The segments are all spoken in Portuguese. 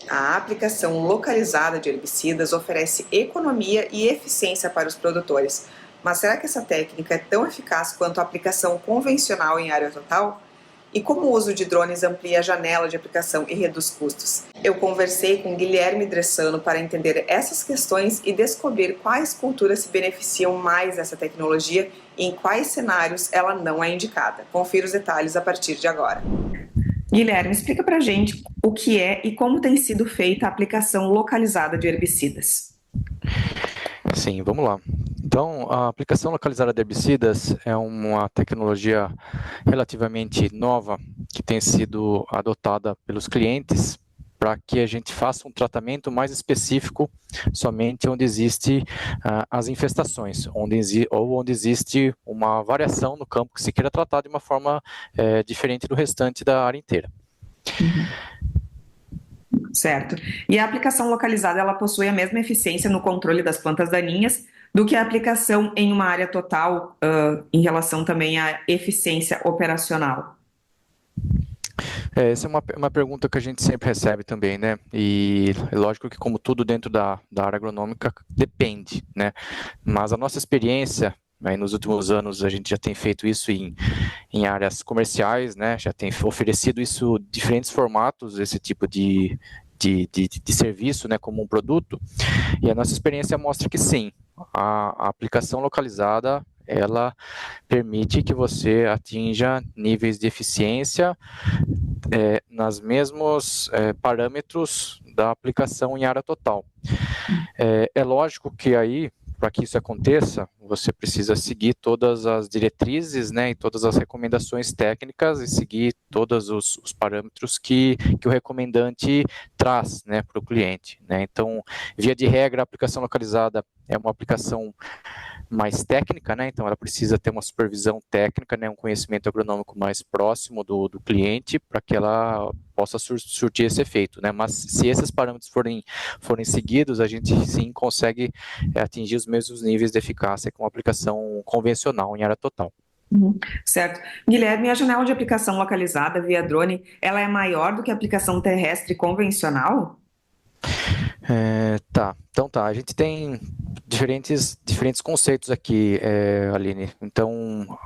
A aplicação localizada de herbicidas oferece economia e eficiência para os produtores. Mas será que essa técnica é tão eficaz quanto a aplicação convencional em área total? E como o uso de drones amplia a janela de aplicação e reduz custos? Eu conversei com Guilherme Dressano para entender essas questões e descobrir quais culturas se beneficiam mais dessa tecnologia e em quais cenários ela não é indicada. Confira os detalhes a partir de agora. Guilherme, explica pra gente o que é e como tem sido feita a aplicação localizada de herbicidas. Sim, vamos lá. Então, a aplicação localizada de herbicidas é uma tecnologia relativamente nova que tem sido adotada pelos clientes para que a gente faça um tratamento mais específico somente onde existe as infestações, onde existe uma variação no campo que se queira tratar de uma forma diferente do restante da área inteira. Certo. E a aplicação localizada, ela possui a mesma eficiência no controle das plantas daninhas do que a aplicação em uma área total, em relação também à eficiência operacional? Essa é uma pergunta que a gente sempre recebe também, né? E é lógico que, como tudo dentro da área agronômica, depende, né? Mas a nossa experiência, aí nos últimos anos, a gente já tem feito isso em áreas comerciais, né? Já tem oferecido isso em diferentes formatos, esse tipo de serviço, né, como um produto, e a nossa experiência mostra que sim, a aplicação localizada, ela permite que você atinja níveis de eficiência nas mesmos parâmetros da aplicação em área total. É lógico que aí, para que isso aconteça, você precisa seguir todas as diretrizes, né, e todas as recomendações técnicas e seguir todos os parâmetros que o recomendante traz, né, para o cliente, né. Então, via de regra, a aplicação localizada é uma aplicação mais técnica, né? Então ela precisa ter uma supervisão técnica, né? Um conhecimento agronômico mais próximo do cliente para que ela possa surtir esse efeito, né? Mas se esses parâmetros forem seguidos, a gente sim consegue atingir os mesmos níveis de eficácia com a aplicação convencional em área total. Certo. Guilherme, a janela de aplicação localizada via drone, ela é maior do que a aplicação terrestre convencional? Então a gente tem diferentes conceitos aqui, Aline. Então,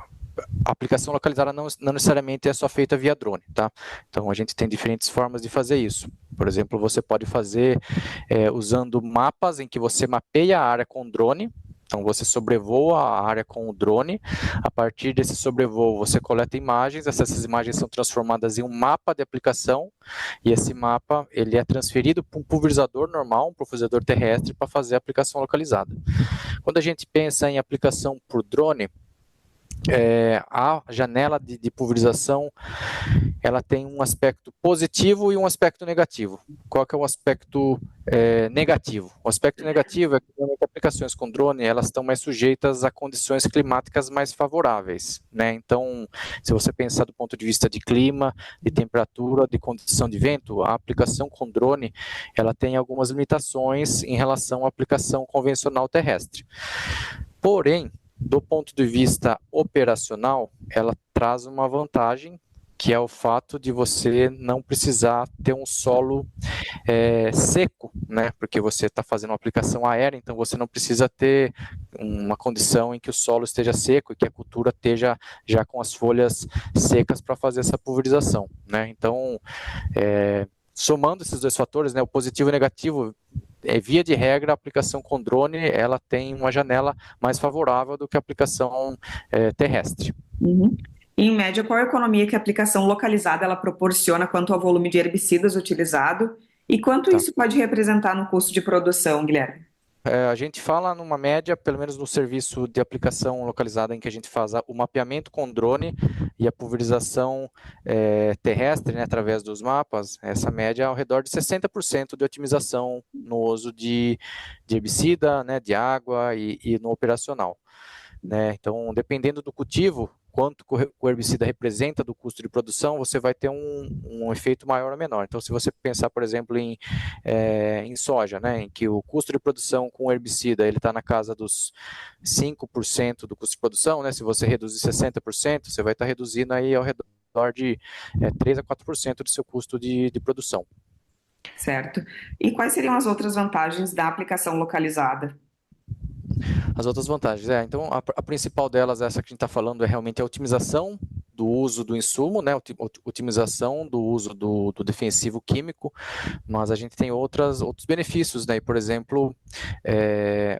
a aplicação localizada não necessariamente é só feita via drone, tá? Então, a gente tem diferentes formas de fazer isso. Por exemplo, você pode fazer usando mapas em que você mapeia a área com drone. Então, você sobrevoa a área com o drone. A partir desse sobrevoo, você coleta imagens. Essas imagens são transformadas em um mapa de aplicação. E esse mapa ele é transferido para um pulverizador normal, um pulverizador terrestre, para fazer a aplicação localizada. Quando a gente pensa em aplicação por drone, a janela de pulverização ela tem um aspecto positivo e um aspecto negativo. Qual que é o aspecto negativo? O aspecto negativo é que aplicações com drone elas estão mais sujeitas a condições climáticas mais favoráveis, né? Então, se você pensar do ponto de vista de clima, de temperatura, de condição de vento, a aplicação com drone ela tem algumas limitações em relação à aplicação convencional terrestre. Porém, do ponto de vista operacional, ela traz uma vantagem, que é o fato de você não precisar ter um solo seco, né? Porque você está fazendo uma aplicação aérea, então você não precisa ter uma condição em que o solo esteja seco e que a cultura esteja já com as folhas secas para fazer essa pulverização, né? Então, somando esses dois fatores, né, o positivo e o negativo, via de regra, a aplicação com drone ela tem uma janela mais favorável do que a aplicação terrestre. Uhum. Em média, qual a economia que a aplicação localizada ela proporciona quanto ao volume de herbicidas utilizado e quanto Tá. isso pode representar no custo de produção, Guilherme? A gente fala numa média, pelo menos no serviço de aplicação localizada em que a gente faz o mapeamento com drone e a pulverização terrestre, né, através dos mapas, essa média é ao redor de 60% de otimização no uso de herbicida, né, de água e no operacional, né? Então, dependendo do cultivo, quanto o herbicida representa do custo de produção, você vai ter um efeito maior ou menor. Então, se você pensar, por exemplo, em soja, né, em que o custo de produção com herbicida ele está na casa dos 5% do custo de produção, né, se você reduzir 60%, você vai estar reduzindo aí ao redor de 3 a 4% do seu custo de produção. certo? E quais seriam as outras vantagens da aplicação localizada? As outras vantagens, então a principal delas, essa que a gente está falando, é realmente a otimização do uso do insumo, né, otimização do uso do defensivo químico, mas a gente tem outros benefícios, né, por exemplo,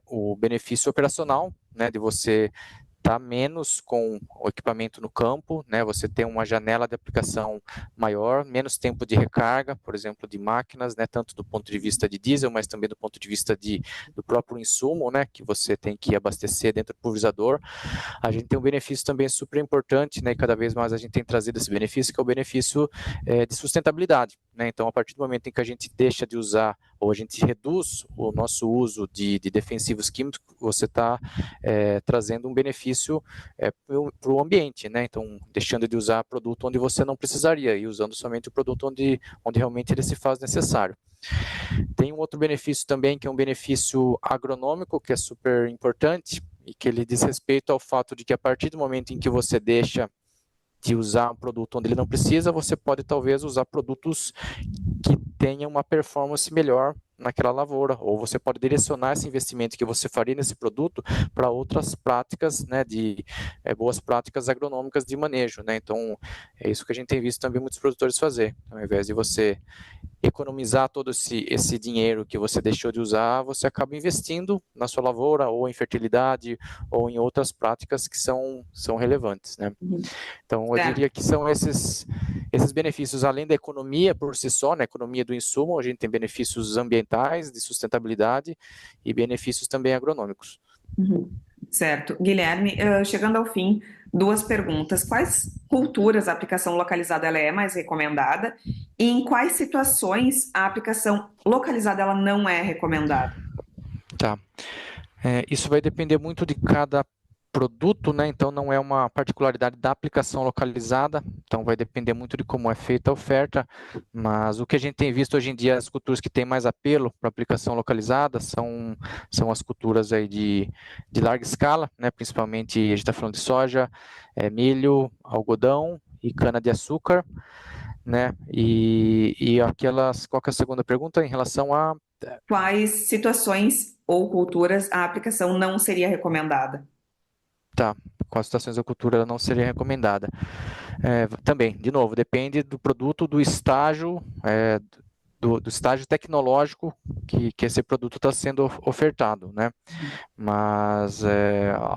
o benefício operacional, né, de você estar menos com o equipamento no campo, né? Você tem uma janela de aplicação maior, menos tempo de recarga, por exemplo, de máquinas, né? Tanto do ponto de vista de diesel, mas também do ponto de vista do próprio insumo, né? Que você tem que abastecer dentro do pulverizador. A gente tem um benefício também super importante, né? E cada vez mais a gente tem trazido esse benefício, que é o benefício de sustentabilidade, né? Então, a partir do momento em que a gente deixa de usar ou a gente reduz o nosso uso de defensivos químicos, você está trazendo um benefício para o ambiente, né? Então, deixando de usar produto onde você não precisaria e usando somente o produto onde realmente ele se faz necessário. Tem um outro benefício também, que é um benefício agronômico, que é super importante, e que ele diz respeito ao fato de que a partir do momento em que você deixa de usar um produto onde ele não precisa, você pode talvez usar produtos que tenham uma performance melhor naquela lavoura, ou você pode direcionar esse investimento que você faria nesse produto para outras práticas, né, boas práticas agronômicas de manejo, né? Então, é isso que a gente tem visto também muitos produtores fazer. Então, ao invés de você economizar todo esse dinheiro que você deixou de usar, você acaba investindo na sua lavoura, ou em fertilidade, ou em outras práticas que são relevantes, né? Então, eu diria que são esses benefícios, além da economia por si só, na economia do insumo, a gente tem benefícios ambientais, de sustentabilidade e benefícios também agronômicos. Certo. Guilherme, chegando ao fim, duas perguntas. Quais culturas a aplicação localizada ela é mais recomendada? E em quais situações a aplicação localizada ela não é recomendada? Tá. Isso vai depender muito de cada produto, né? Então não é uma particularidade da aplicação localizada, então vai depender muito de como é feita a oferta, mas o que a gente tem visto hoje em dia, as culturas que têm mais apelo para aplicação localizada são as culturas aí de larga escala, né? Principalmente a gente está falando de soja, milho, algodão e cana-de-açúcar, né? E aquelas, qual que é a segunda pergunta em relação a... Quais situações ou culturas a aplicação não seria recomendada? Tá, com as situações da cultura ela não seria recomendada. Também, de novo, depende do produto, do estágio, do estágio tecnológico que esse produto está sendo ofertado, né? Mas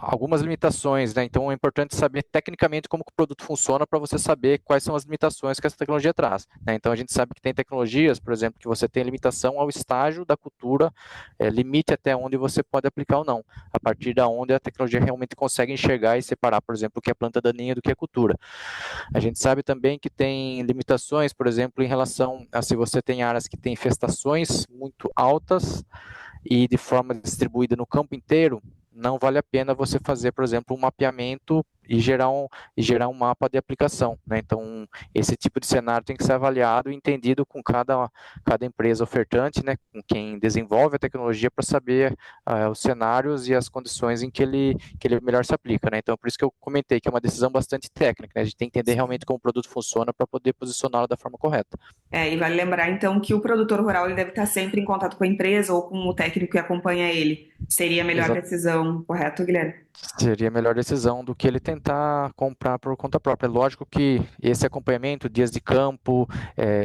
algumas limitações, né? Então é importante saber tecnicamente como que o produto funciona para você saber quais são as limitações que essa tecnologia traz, né? Então a gente sabe que tem tecnologias, por exemplo, que você tem limitação ao estágio da cultura, limite até onde você pode aplicar ou não, a partir da onde a tecnologia realmente consegue enxergar e separar, por exemplo, o que é planta daninha do que é cultura. A gente sabe também que tem limitações, por exemplo, em relação a se você tem áreas que têm infestações muito altas e de forma distribuída no campo inteiro, não vale a pena você fazer, por exemplo, um mapeamento e gerar um mapa de aplicação, né? Então, esse tipo de cenário tem que ser avaliado e entendido com cada empresa ofertante, né? Com quem desenvolve a tecnologia para saber os cenários e as condições em que ele melhor se aplica, né? Então, por isso que eu comentei que é uma decisão bastante técnica, né? A gente tem que entender realmente como o produto funciona para poder posicioná-lo da forma correta. E vale lembrar então que o produtor rural ele deve estar sempre em contato com a empresa ou com o técnico que acompanha ele. Seria a melhor Exato. decisão, correto, Guilherme? Seria a melhor decisão do que ele tentar comprar por conta própria. É lógico que esse acompanhamento, dias de campo,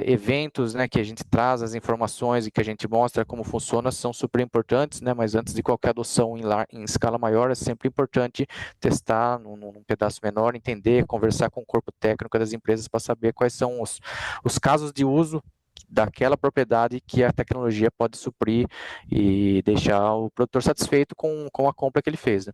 eventos, né, que a gente traz as informações e que a gente mostra como funciona são super importantes, né, mas antes de qualquer adoção em escala maior é sempre importante testar num pedaço menor, entender, conversar com o corpo técnico das empresas para saber quais são os casos de uso daquela propriedade que a tecnologia pode suprir e deixar o produtor satisfeito com a compra que ele fez, né?